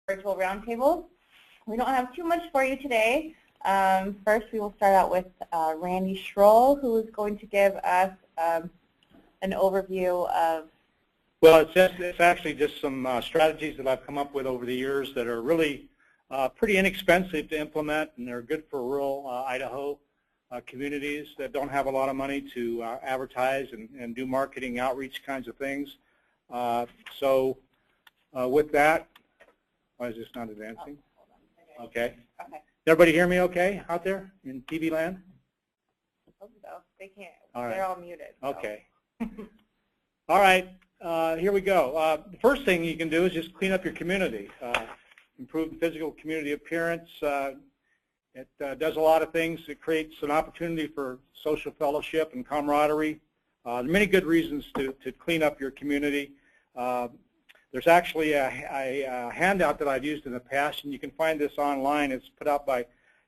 virtual roundtables. We don't have too much for you today. First, we will start out with Randy Shroll, who is going to give us an overview of. Well, it's actually just some strategies that I've come up with over the years that are really pretty inexpensive to implement, and they're good for rural Idaho communities that don't have a lot of money to advertise and do marketing outreach kinds of things. With that, why is this not advancing? Oh, okay. Okay. Everybody hear me okay out there in TV land? I hope so. They can't. All right. They're all muted. So. Okay. All right. Here we go. The first thing you can do is just clean up your community. Improve the physical community appearance. It does a lot of things. It creates an opportunity for social fellowship and camaraderie. There are many good reasons to clean up your community. There's actually a handout that I've used in the past, and you can find this online. It's put out by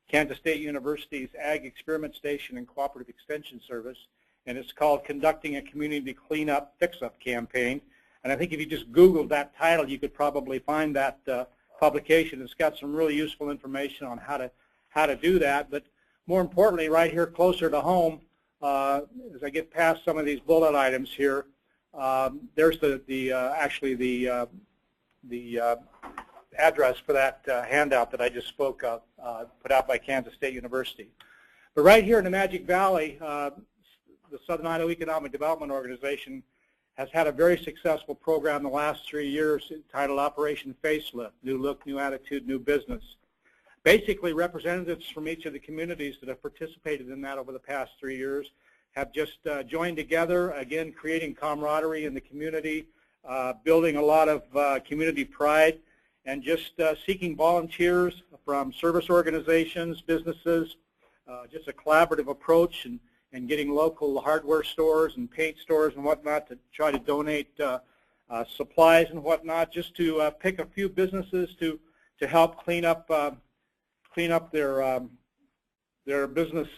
Kansas State University's Ag Experiment Station and Cooperative Extension Service, and it's called Conducting a Community Cleanup Fix-Up Campaign. And I think if you just Googled that title, you could probably find that publication. It's got some really useful information on how to do that. But more importantly, right here closer to home, as I get past some of these bullet items here, there's actually the address for that handout that I just spoke of, put out by Kansas State University. But right here in the Magic Valley, the Southern Idaho Economic Development Organization has had a very successful program the last 3 years entitled Operation Facelift, New Look, New Attitude, New Business. Basically, representatives from each of the communities that have participated in that over the past 3 years have just joined together, again, creating camaraderie in the community, building a lot of community pride, and just seeking volunteers from service organizations, businesses, just a collaborative approach, and getting local hardware stores and paint stores and whatnot to try to donate supplies and whatnot, just to pick a few businesses to help clean up their business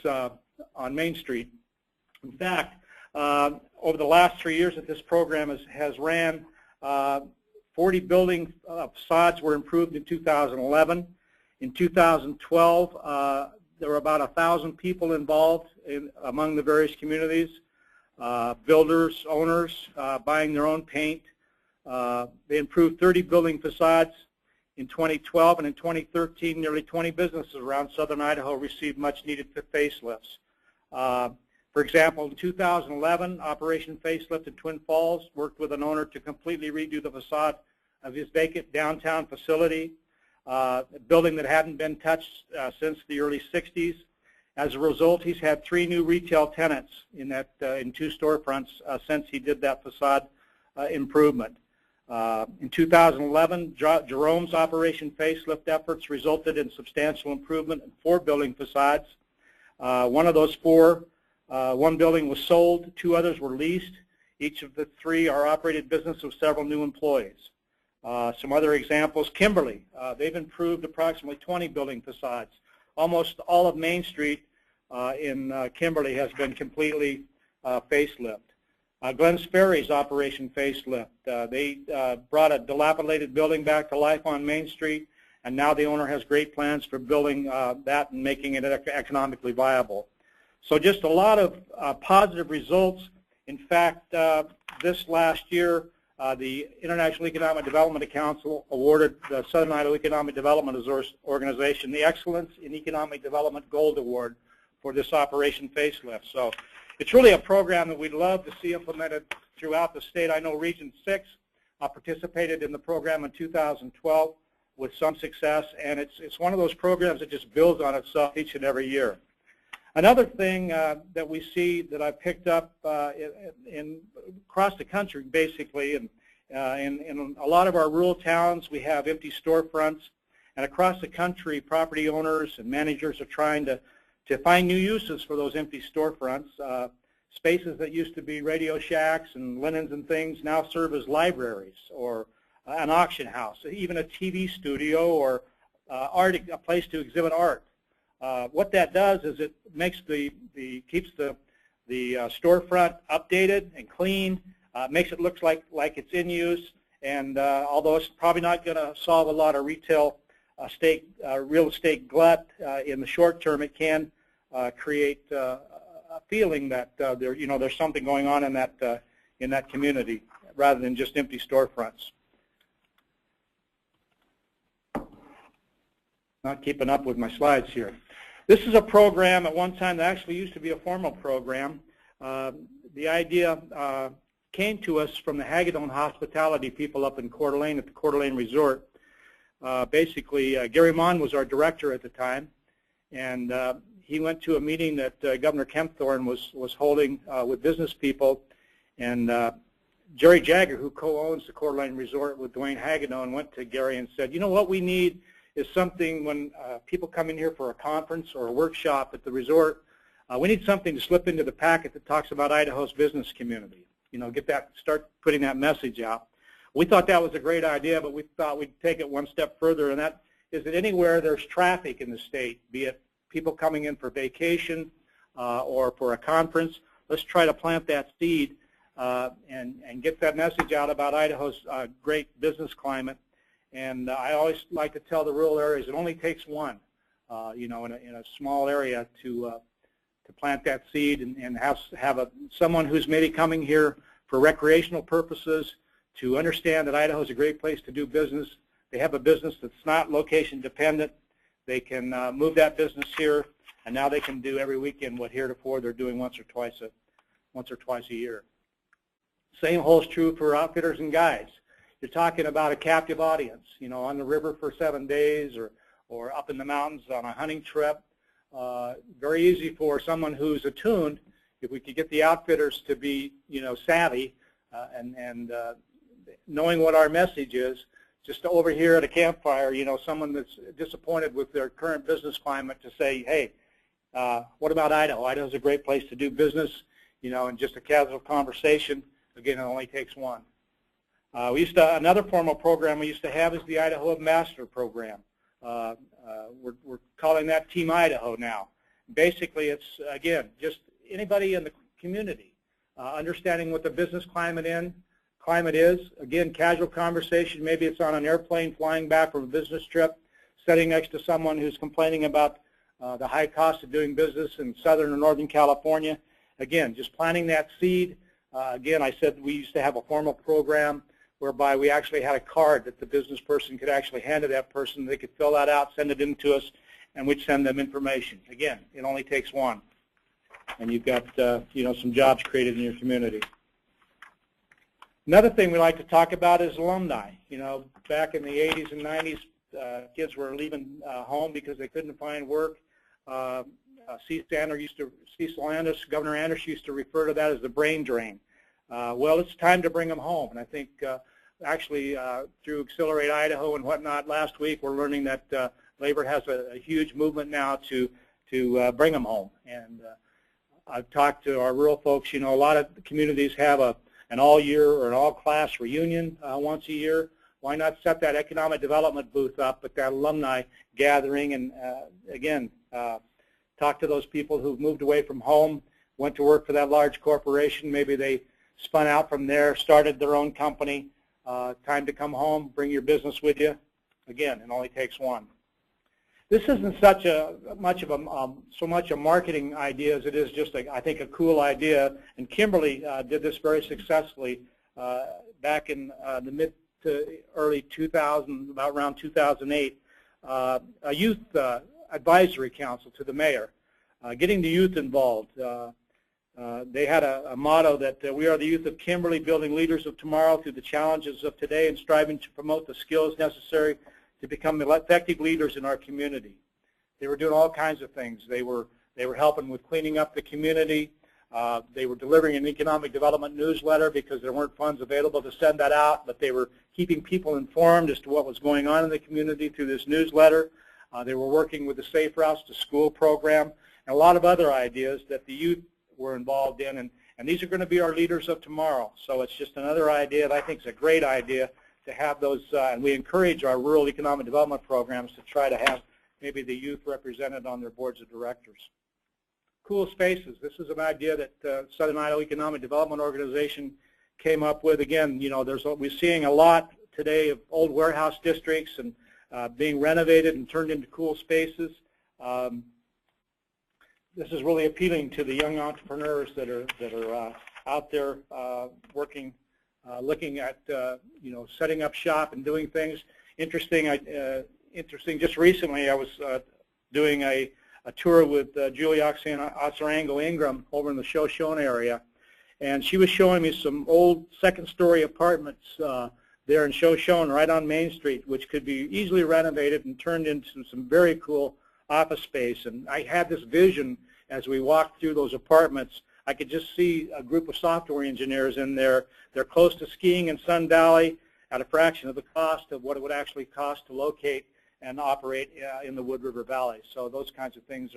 on Main Street. In fact, over the last 3 years that this program has ran, 40 building facades were improved in 2011. In 2012, there were about 1,000 people involved among the various communities, builders, owners, buying their own paint. They improved 30 building facades in 2012, and in 2013, nearly 20 businesses around southern Idaho received much needed facelifts. For example, in 2011, Operation Facelift in Twin Falls worked with an owner to completely redo the facade of his vacant downtown facility, a building that hadn't been touched since the early 60s. As a result, he's had 3 new retail tenants in 2 storefronts since he did that facade improvement. In 2011, Jerome's Operation Facelift efforts resulted in substantial improvement in 4 building facades. One of those 4, one building was sold, 2 others were leased. Each of the 3 are operated businesses with several new employees. Some other examples, Kimberly, they've improved approximately 20 building facades. Almost all of Main Street in Kimberly has been completely facelift. Glens Ferry's Operation Facelift, they brought a dilapidated building back to life on Main Street, and now the owner has great plans for building that and making it economically viable. So just a lot of positive results. In fact, this last year, the International Economic Development Council awarded the Southern Idaho Economic Development Organization the Excellence in Economic Development Gold Award for this Operation Facelift. So it's really a program that we'd love to see implemented throughout the state. I know Region 6 participated in the program in 2012 with some success, and it's one of those programs that just builds on itself each and every year. Another thing that we see that I've picked up across the country, basically, and in a lot of our rural towns, we have empty storefronts, and across the country, property owners and managers are trying to find new uses for those empty storefronts. Spaces that used to be radio shacks and linens and things now serve as libraries or an auction house, even a TV studio or a place to exhibit art. What that does is it makes keeps the storefront updated and clean, makes it look like it's in use, And although it's probably not going to solve a lot of real estate glut in the short term, it can create a feeling that there's something going on in that community rather than just empty storefronts. Not keeping up with my slides here. This is a program at one time that actually used to be a formal program. The idea came to us from the Hagedorn hospitality people up in Coeur d'Alene at the Coeur d'Alene Resort. Basically, Gary Mon was our director at the time, and he went to a meeting that Governor Kempthorne was holding with business people, and Jerry Jagger, who co-owns the Coeur d'Alene Resort with Dwayne Hagedorn, went to Gary and said, you know what we need is something when people come in here for a conference or a workshop at the resort, we need something to slip into the packet that talks about Idaho's business community. Start putting that message out. We thought that was a great idea, but we thought we'd take it one step further, and that is that anywhere there's traffic in the state, be it people coming in for vacation or for a conference, let's try to plant that seed and get that message out about Idaho's great business climate. And I always like to tell the rural areas it only takes one, in a small area to plant that seed and have someone who's maybe coming here for recreational purposes to understand that Idaho is a great place to do business. They have a business that's not location dependent. They can move that business here, and now they can do every weekend what heretofore they're doing once or twice a year. Same holds true for outfitters and guides. You're talking about a captive audience, on the river for 7 days or up in the mountains on a hunting trip. Very easy for someone who's attuned, if we could get the outfitters to be, savvy and knowing what our message is, just over here at a campfire, someone that's disappointed with their current business climate to say, hey, what about Idaho? Idaho's a great place to do business, and just a casual conversation. Again, it only takes one. Another formal program we used to have is the Idaho Ambassador Program. We're calling that Team Idaho now. Basically, it's, again, just anybody in the community understanding what the business climate is. Again, casual conversation. Maybe it's on an airplane flying back from a business trip, sitting next to someone who's complaining about the high cost of doing business in Southern or Northern California. Again, just planting that seed. Again, I said we used to have a formal program whereby we actually had a card that the business person could actually hand to that person. They could fill that out, send it in to us, and we'd send them information. Again, it only takes one, and you've got some jobs created in your community. Another thing we like to talk about is alumni. Back in the 80s and 90s, kids were leaving home because they couldn't find work. Governor Anders used to refer to that as the brain drain. Well, it's time to bring them home, and I think actually through Accelerate Idaho and whatnot last week, we're learning that labor has a huge movement now to bring them home. And I've talked to our rural folks. A lot of communities have an all-year or an all-class reunion once a year. Why not set that economic development booth up at that alumni gathering and, again, talk to those people who've moved away from home, went to work for that large corporation. Maybe they spun out from there, started their own company. Time to come home, bring your business with you. Again, it only takes one. This isn't so much a marketing idea as it is just, I think, a cool idea. And Kimberly did this very successfully back in the mid to early 2000s, about around 2008. A youth advisory council to the mayor, getting the youth involved. They had a motto that we are the youth of Kimberly, building leaders of tomorrow through the challenges of today and striving to promote the skills necessary to become effective leaders in our community. They were doing all kinds of things. They were helping with cleaning up the community. They were delivering an economic development newsletter because there weren't funds available to send that out, but they were keeping people informed as to what was going on in the community through this newsletter. They were working with the Safe Routes to School program and a lot of other ideas that the youth were involved in, and these are going to be our leaders of tomorrow. So it's just another idea that I think is a great idea to have those, and we encourage our rural economic development programs to try to have maybe the youth represented on their boards of directors. Cool spaces. This is an idea that Southern Idaho Economic Development Organization came up with. Again, we're seeing a lot today of old warehouse districts and being renovated and turned into cool spaces. This is really appealing to the young entrepreneurs that are out there working, looking at setting up shop and doing things. Interesting. Just recently, I was doing a tour with Julie Oxarango Ingram over in the Shoshone area, and she was showing me some old second-story apartments there in Shoshone, right on Main Street, which could be easily renovated and turned into some very cool office space. And I had this vision as we walked through those apartments. I could just see a group of software engineers in there. They're close to skiing in Sun Valley at a fraction of the cost of what it would actually cost to locate and operate in the Wood River Valley. So those kinds of things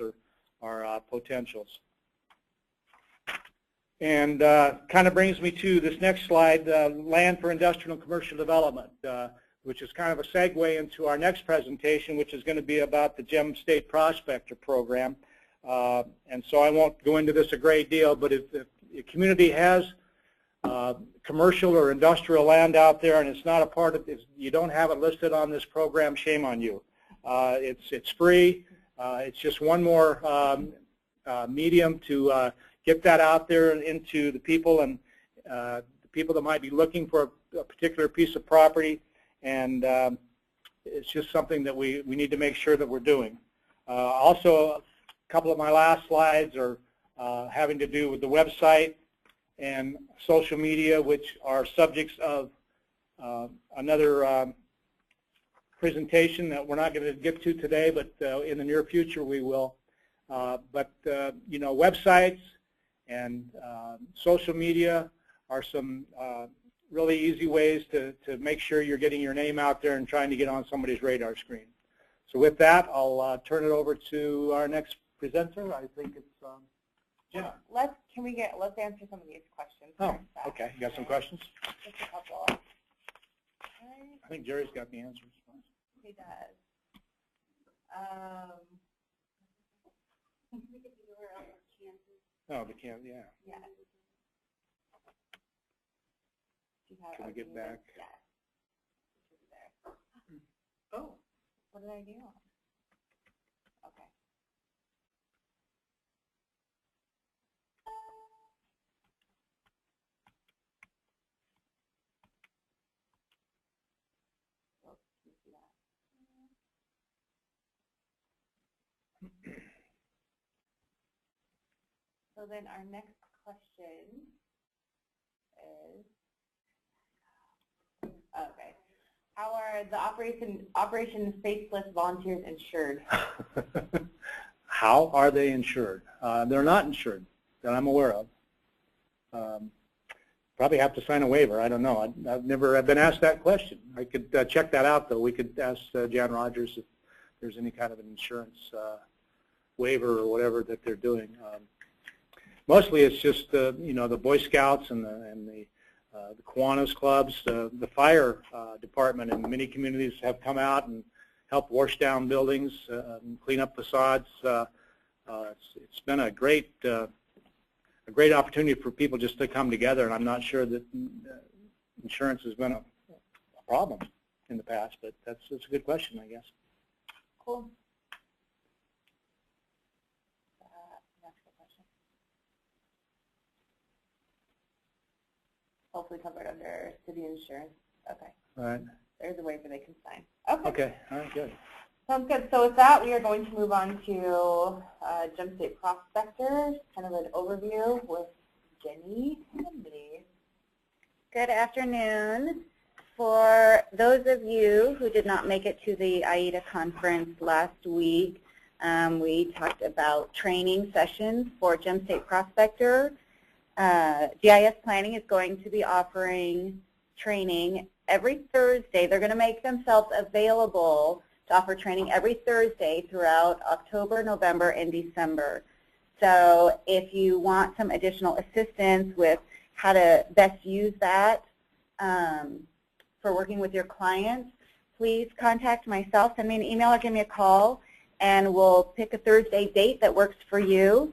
are potentials. And kind of brings me to this next slide, land for industrial and commercial development, which is kind of a segue into our next presentation, which is going to be about the Gem State Prospector Program. And so I won't go into this a great deal, but if the community has commercial or industrial land out there and it's not a part of it, you don't have it listed on this program, shame on you. It's free. It's just one more medium to get that out there into the people and the people that might be looking for a particular piece of property, and it's just something that we need to make sure that we're doing. Also, a couple of my last slides are having to do with the website and social media, which are subjects of another presentation that we're not going to get to today, but in the near future we will. Websites and social media are some really easy ways to make sure you're getting your name out there and trying to get on somebody's radar screen. So with that, I'll turn it over to our next presenter. I think it's Jenna. Let's answer some of these questions. Oh, okay. You got some questions? Just a couple. I think Jerry's got the answers. He does. Oh, the can, yeah. Yeah. Can we get back? Yeah. Oh, what did I do? Okay. So then our next question is, okay, how are the Operation Faceless volunteers insured? How are they insured? They're not insured that I'm aware of. Probably have to sign a waiver. I don't know. I've never been asked that question. I could check that out, though. We could ask Jan Rogers if there's any kind of an insurance waiver or whatever that they're doing. Mostly it's just the Boy Scouts and the Kiwanis clubs. The fire department in many communities have come out and helped wash down buildings and clean up facades. It's been a great opportunity for people just to come together, and I'm not sure that insurance has been a problem in the past, but that's a good question, I guess. Cool. Hopefully covered under city insurance. Okay. All right. There's a waiver they can sign. Okay. Okay. All right. Good. Sounds good. So with that, we are going to move on to Gem State Prospector, kind of an overview with Jenny. Good afternoon. For those of you who did not make it to the AIDA conference last week, we talked about training sessions for Gem State Prospector. GIS Planning is going to be offering training every Thursday. They're going to make themselves available to offer training every Thursday throughout October, November, and December. So if you want some additional assistance with how to best use that for working with your clients, please contact myself, send me an email or give me a call, and we'll pick a Thursday date that works for you.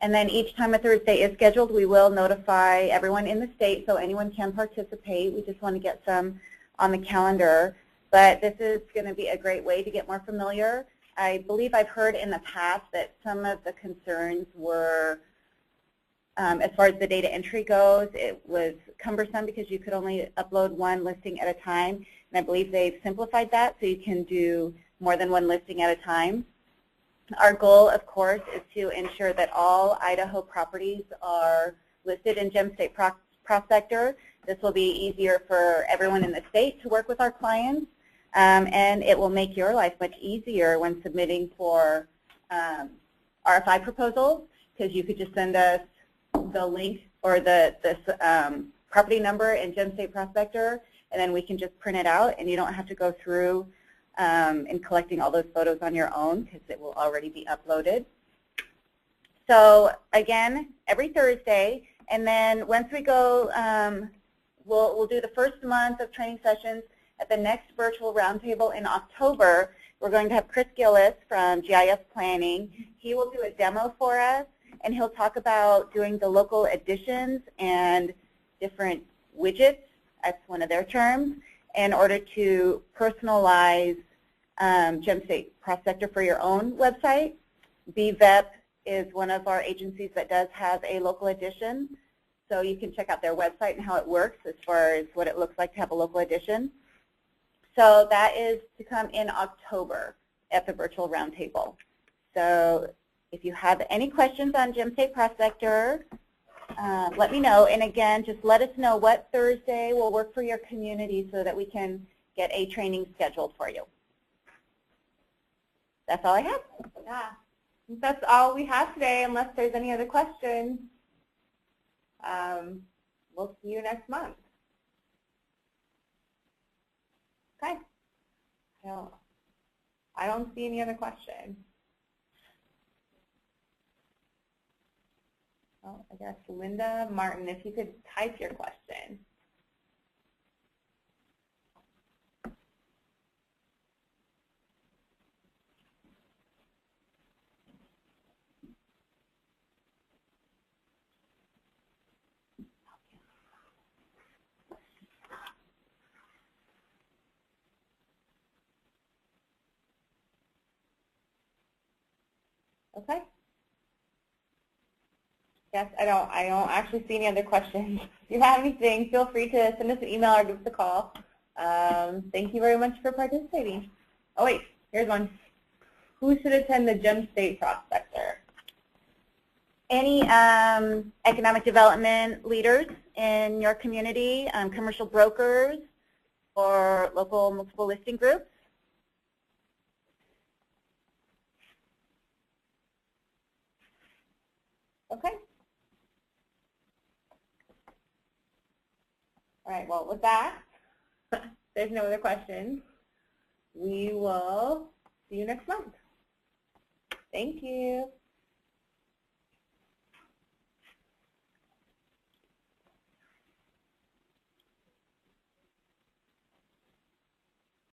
And then each time a Thursday is scheduled, we will notify everyone in the state so anyone can participate. We just want to get some on the calendar, but this is going to be a great way to get more familiar. I believe I've heard in the past that some of the concerns were, as far as the data entry goes, it was cumbersome because you could only upload one listing at a time, and I believe they've simplified that so you can do more than one listing at a time. Our goal, of course, is to ensure that all Idaho properties are listed in Gem State Prospector. This will be easier for everyone in the state to work with our clients, and it will make your life much easier when submitting for RFI proposals, because you could just send us the link or the property number in Gem State Prospector, and then we can just print it out, and you don't have to go through and collecting all those photos on your own because it will already be uploaded. So again, every Thursday, and then once we go, we'll do the first month of training sessions at the next virtual roundtable in October. We're going to have Chris Gillis from GIS Planning. He will do a demo for us, and he'll talk about doing the local additions and different widgets, that's one of their terms, in order to personalize Gem State Prospector for your own website. BVEP is one of our agencies that does have a local edition, so you can check out their website and how it works as far as what it looks like to have a local edition. So that is to come in October at the virtual roundtable. So if you have any questions on Gem State Prospector, let me know. And again, just let us know what Thursday will work for your community so that we can get a training scheduled for you. That's all I have. Yeah, that's all we have today, unless there's any other questions. We'll see you next month. Okay. I don't see any other questions. Well, I guess Linda Martin, if you could type your question. Okay. Yes, I don't actually see any other questions. If you have anything, feel free to send us an email or give us a call. Thank you very much for participating. Oh wait, here's one. Who should attend the Gem State Prospector? Any economic development leaders in your community, commercial brokers, or local multiple listing groups? Okay. All right, well, with that, there's no other questions. We will see you next month. Thank you.